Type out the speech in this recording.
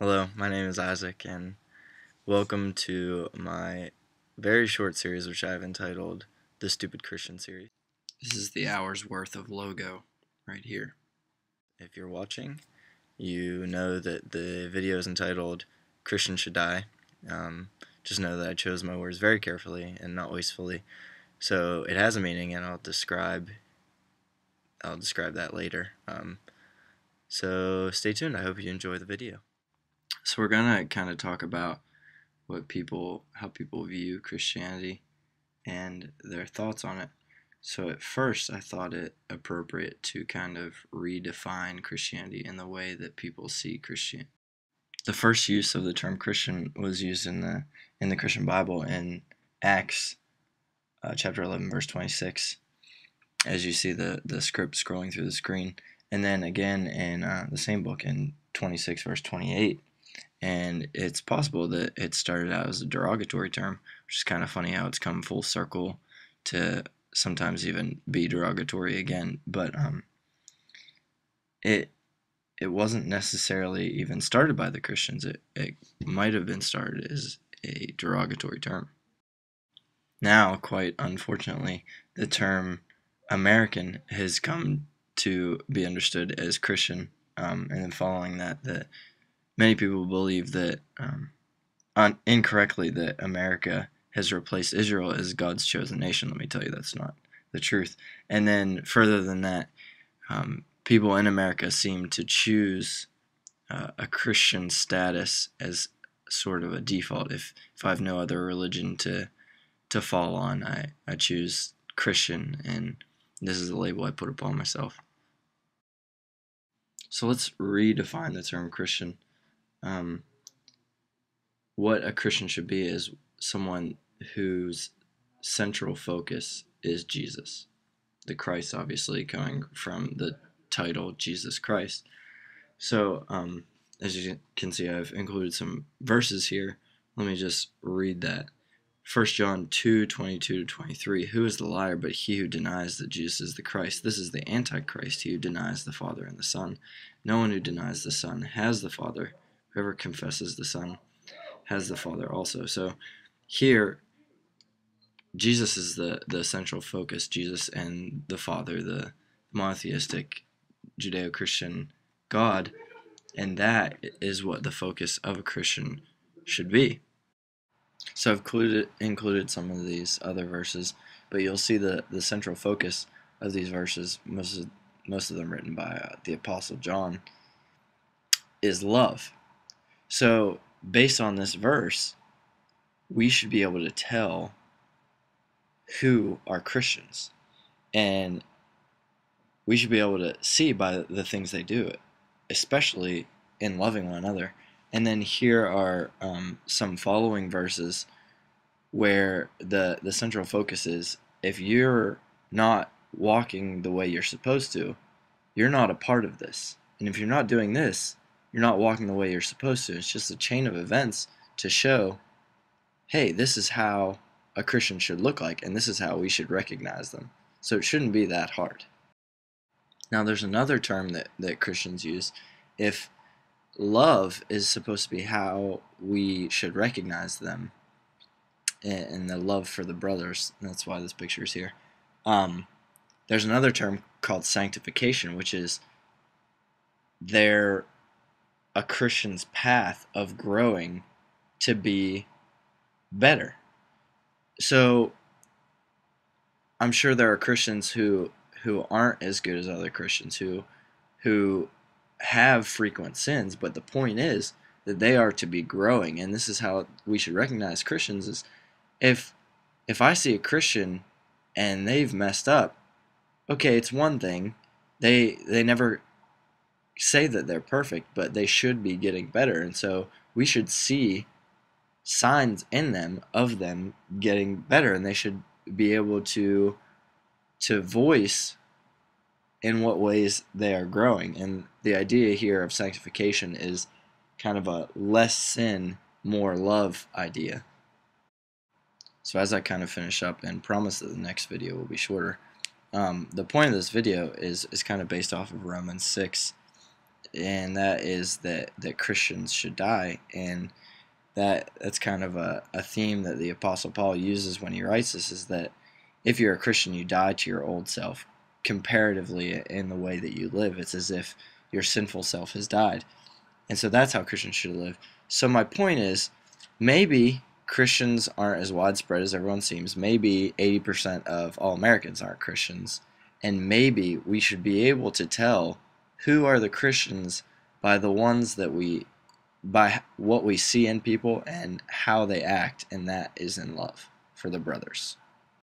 Hello, my name is Isaac, and welcome to my very short series, which I've entitled The Stupid Christian Series. This is the hour's worth of logo right here. If you're watching, you know that the video is entitled Christians Should Die. Just know that I chose my words very carefully and not wastefully. So it has a meaning, and I'll describe that later. So stay tuned. I hope you enjoy the video. So we're gonna kind of talk about how people view Christianity and their thoughts on it. So at first, I thought it appropriate to kind of redefine Christianity in the way that people see Christian. The first use of the term Christian was used in the Christian Bible in Acts chapter 11, verse 26. As you see the script scrolling through the screen, and then again in the same book in 26, verse 28. And it's possible that it started out as a derogatory term, which is kind of funny how it's come full circle to sometimes even be derogatory again. But it wasn't necessarily even started by the Christians. It might have been started as a derogatory term. Now, quite unfortunately, the term American has come to be understood as Christian, and then following that many people believe that incorrectly that America has replaced Israel as God's chosen nation. Let me tell you, that's not the truth. And then further than that, people in America seem to choose a Christian status as sort of a default. If I have no other religion to fall on, I choose Christian, and this is the label I put upon myself. So let's redefine the term Christian. What a Christian should be is someone whose central focus is Jesus. The Christ, obviously, coming from the title Jesus Christ. So, as you can see, I've included some verses here. Let me just read that. 1 John 2:22-23. Who is the liar but he who denies that Jesus is the Christ? This is the Antichrist, he who denies the Father and the Son. No one who denies the Son has the Father. Whoever confesses the Son has the Father also. So here, Jesus is the central focus. Jesus and the Father, the monotheistic Judeo-Christian God, and that is what the focus of a Christian should be. So I've included some of these other verses, but you'll see the central focus of these verses, most of them written by the Apostle John, is love. So based on this verse, we should be able to tell who are Christians, and we should be able to see by the things they do, especially in loving one another. And then here are some following verses where the central focus is, if you're not walking the way you're supposed to, you're not a part of this. And if you're not doing this, you're not walking the way you're supposed to. It's just a chain of events to show, hey, this is how a Christian should look like, and this is how we should recognize them. So it shouldn't be that hard. Now, there's another term that Christians use. If love is supposed to be how we should recognize them, and the love for the brothers, that's why this picture is here, there's another term called sanctification, which is a Christian's path of growing to be better. So I'm sure there are Christians who aren't as good as other Christians, who have frequent sins, but the point is that they are to be growing, and this is how we should recognize Christians. Is if I see a Christian and they've messed up, okay, it's one thing. They never say that they're perfect, but they should be getting better, and so we should see signs in them of them getting better, and they should be able to voice in what ways they are growing. And the idea here of sanctification is kind of a less sin, more love idea. So as I kind of finish up and promise that the next video will be shorter, the point of this video is kind of based off of Romans 6. and that is that Christians should die. And that's kind of a theme that the Apostle Paul uses when he writes this, is that if you're a Christian, you die to your old self comparatively in the way that you live. It's as if your sinful self has died. And so that's how Christians should live. So my point is, maybe Christians aren't as widespread as everyone seems. Maybe 80% of all Americans aren't Christians. And maybe we should be able to tell who are the Christians by by what we see in people and how they act, and that is in love for the brothers.